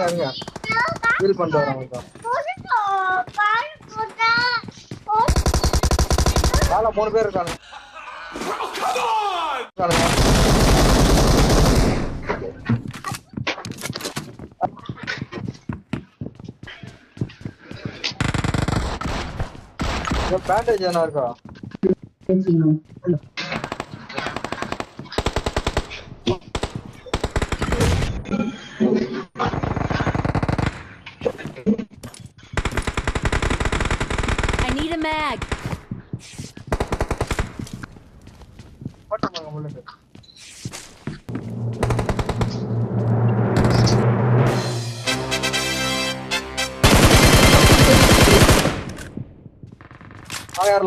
இருங்க ஃபீல் பண்ணிட்டு வராங்க. மேல 3 பேர் இருக்கானுங்க. பேண்டேஜ் என்ன இருக்கா? I need a mag.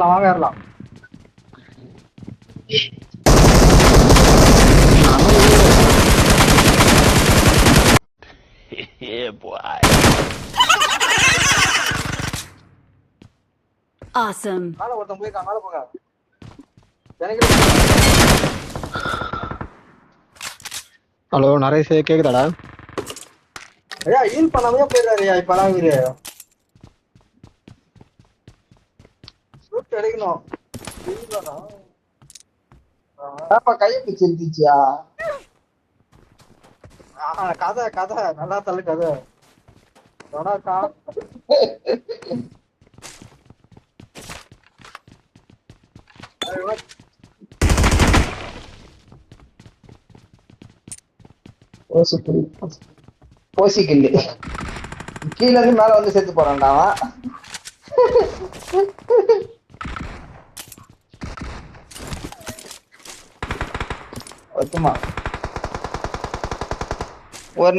வாங்க ஏறலாம். Yeah, boy. Awesome. மேல ஒருத்தன் போயிருக்கான். மேல போங்க. ஹலோ நரேஷ் கேக்குதாடா? ஐயா ஹீல் பண்ணாமயே போயிடுறாருயா இப்பலாம் இவரு. ஷூட் அடிக்கணும். அப்பா கையை பிடிச்சிருந்துச்சியா? கதை நல்லா தள்ளு கதை. போசிக்கில்லு கீழ இருந்து மேல வந்து செத்து போறான்டா அவன். ஓகேமா ஒரு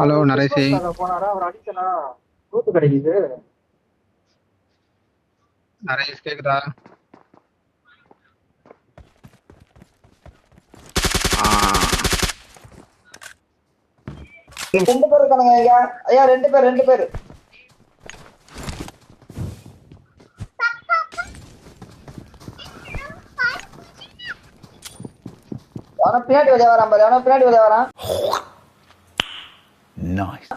ஹலோ நரேஷ் போனாரா அவர் அடிச்சனா கூத்து கிடைக்குது. நரேஷ் கேக்குதா? ரெண்டு பேர் இருக்கானுங்க ஐயா. ஐயா ரெண்டு பேர் அவன பின்னாடி வெளியே வரான் பாரு. அவன பின்னாடி வெளியே வரான். Nice.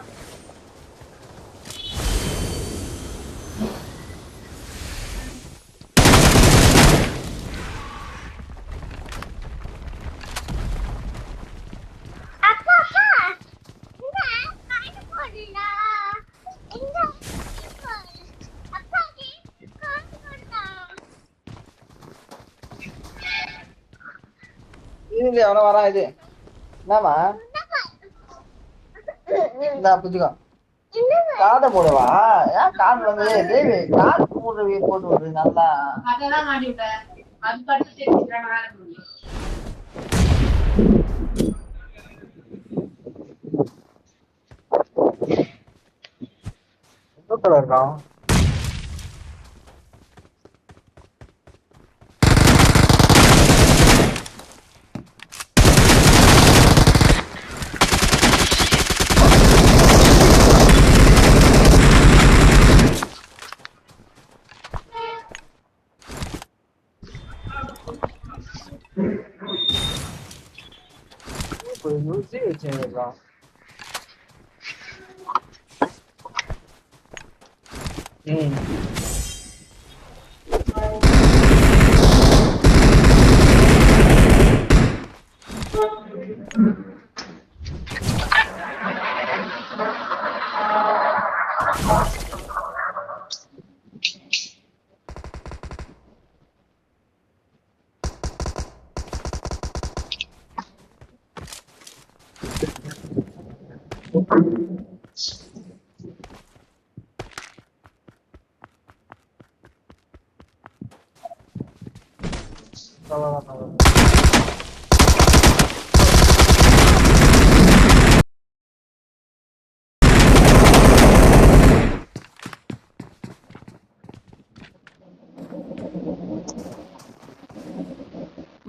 இது அவன வரான். இது என்னமா இந்த புரிஞ்சுக்கோ. காதை போடுவா ஏன் காது வந்து தேவி காது போடுறவே போட்டு வருது நல்லா. அதெல்லாம் மாட்டி விட்ட அது கட்டு சேர்த்துக்கிறான வேலை முடியும். எந்த இருக்கான்? வச்சிருக்கலாம்.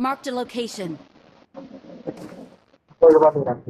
Marked a location. பாத்துக்கிறேன்.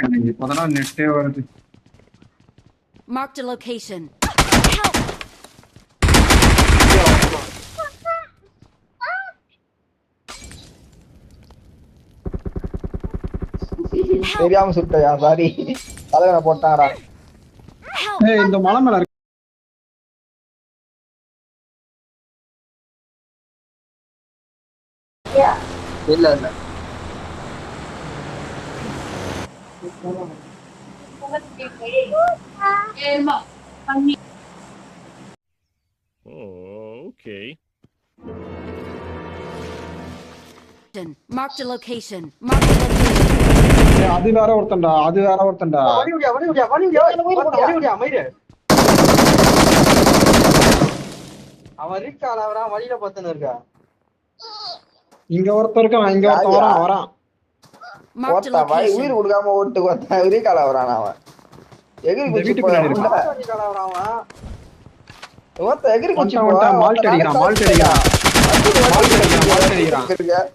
எனக்கு இப்பதான் நெட்டே வருது. Marked a location. தெரியாம சுட்டயா, சாரி. தலைவனை போட்டாடா. ஏய் இந்த மலை மேல இருக்கு. இல்ல இல்ல Okay. Marked a location. Marked a location. ஏய், அது வேற ஒருத்தன்டா, அது வேற ஒருத்தன்டா. வழி விடியா, வழி விடியா, வழி விடியா, வழி விடியா, மயிரு. அவன் இருக்கான், அவன் வழியில பத்துன்னு இருக்கா. இங்க ஒருத்தன் இருக்கான், இங்க ஒருத்தன் வரான் வரான். Marked a ஓட்டா வாய் location. உயிர் கொடுக்காம ஓட்டு கொத்தா இருக்காளா வரான் அவன். எகிரி இந்த குச்சி வீட்டுக்கு பின்னாடி போறான். இருக்கான். இருக்காளா வரான். ஒருத்த எகிரி குச்சி வந்துட்டான், வந்துட்டான், மால்ட் அடிக்கிறான், மால்ட் அடிக்கிறான். மால்ட் அடிக்கிறான், மால்ட் அடிக்கிறான்.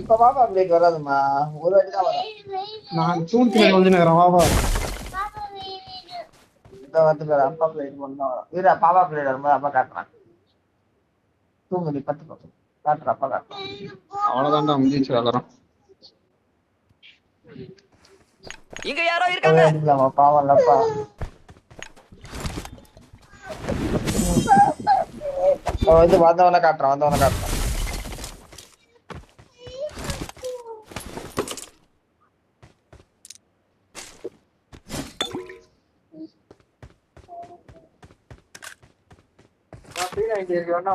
இப்ப பாப்பா பிரேக் வராதுமா, ஒரு வாட்டி தான் வரும். நான் தூண் பின்னாடி வந்து நிக்கிறேன், வா வா. இந்த வந்து பேர் அப்பா பிளேட் ஒண்ணு தான் வரும். இரு பாப்பா பிளேட் வரும்போது அப்பா காட்டுறான். தூங்கு நீ பத்து பக்கம் காட்டுற அப்பா காட்டுறான். அவ்வளவுதான்டா முடிஞ்சிச்சு வளரும். இங்க யாரோ இருக்காங்க. அடிக்கலாமா, பாவம் இல்லப்பா. வந்து வந்தவன காட்டுறான், வந்தவன காட்டுறான்.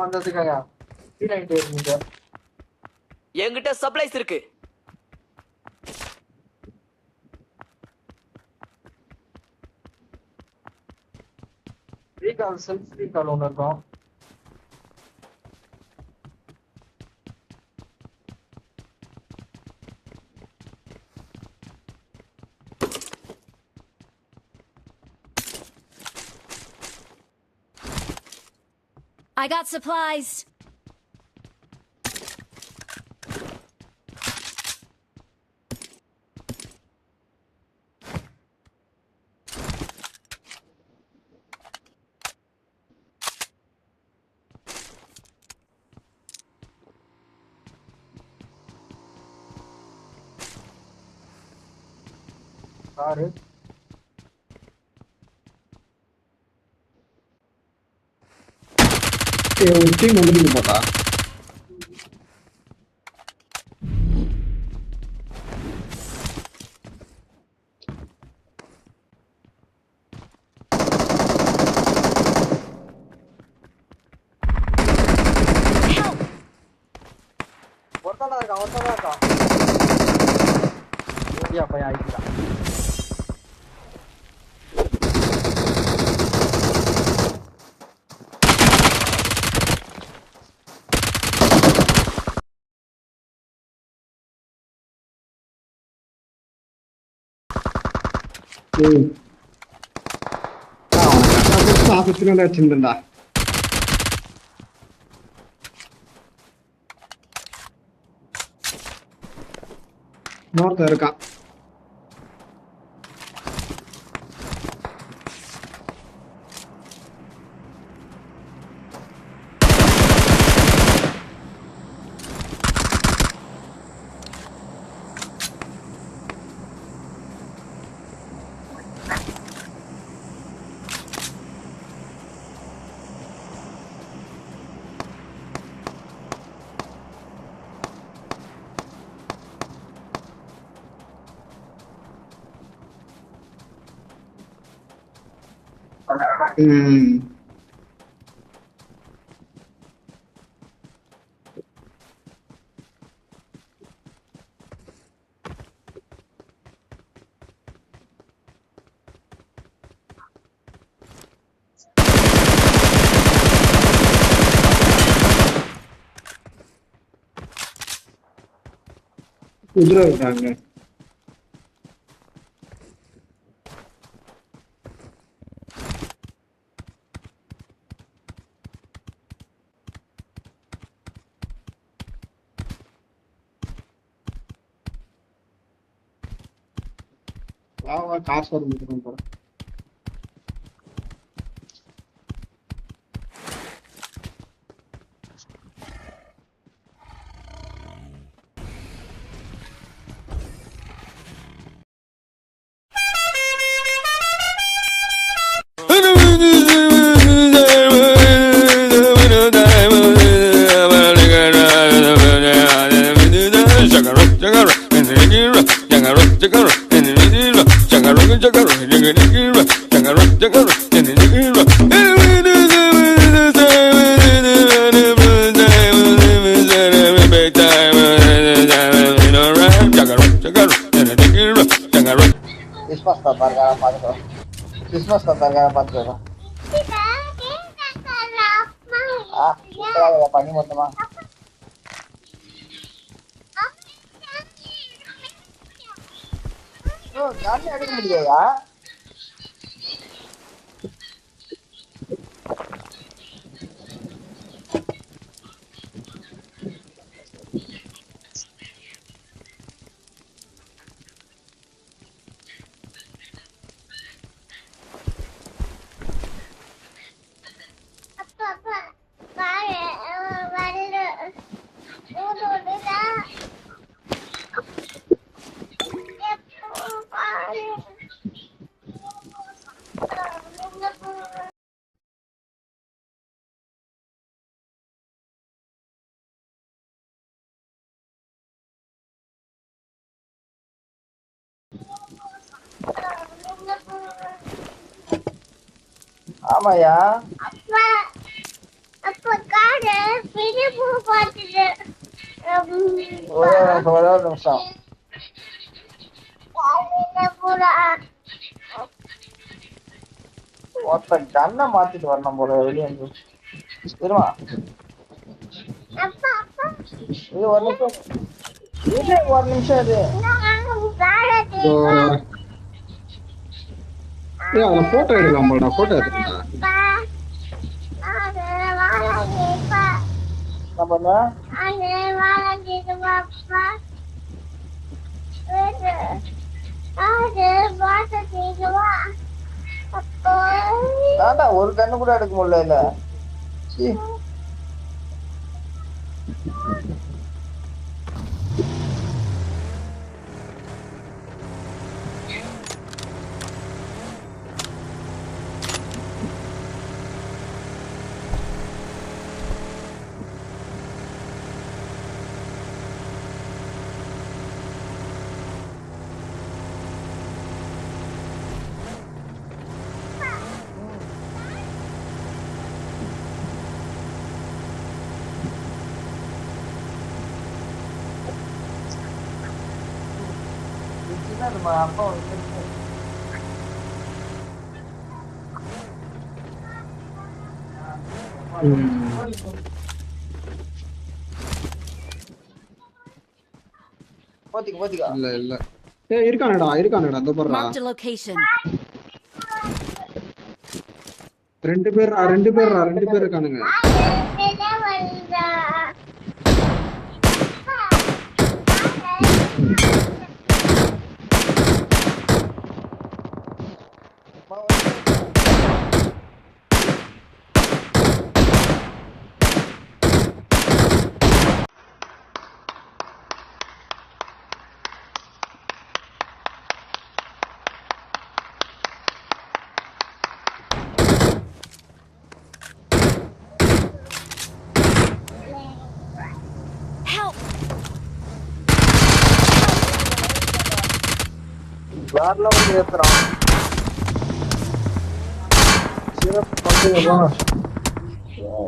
வந்ததுக்காக என்கிட்ட சப்ளைஸ் இருக்கு. செல்ஃப் ரீகால் ஒன்று இருக்கும். I got supplies. காரு ஒரு டீம் வந்துட்டு போட்டா இருக்கான். ஓடியா போய் ஆயிடுச்சுடா. ஆபத்துல வச்சிருந்தா இன்னொருத்தன் இருக்கான். குதிரை இருக்காங்க. காசு வரும் போற கிறிஸ்மஸ் தாத்தாருக்காக பாத்துக்கோ. கிறிஸ்மஸ் தாத்தாருக்காக பாத்துக்கோ. பண்ணி மொத்தமா காட்டி அடிக்க முடியாதா? ஆமாயா ஒரே ஒரு நிமிஷம். ஒருத்த கண்ணை மாத்திட்டு வரணும் போல வெளியே இருமா. இது ஒரு நிமிஷம் இது ஒரு நிமிஷம் இது போட்டோ எடுக்கலாம் போல. போட்டோ எடுத்துட்டா ஒரு கண்ணு கூட எடுக்க முடியல. என்னதுமா அப்பா வந்து போத்திக்க இல்ல இல்ல ஏய் இருக்கானடா அந்த போறா Marked a location. ரெண்டு பேர் இருக்கானுங்க Help! வேறல வந்து ஏத்துறான்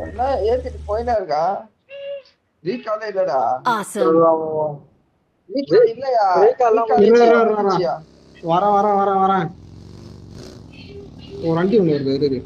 என்ன ஏத்திட்டு போயினா இருக்கா ரீகாலே இல்லடா Awesome. ரீகால் இல்லையா வரேன் ஒரு வண்டி ஒண்ணு வருது இரு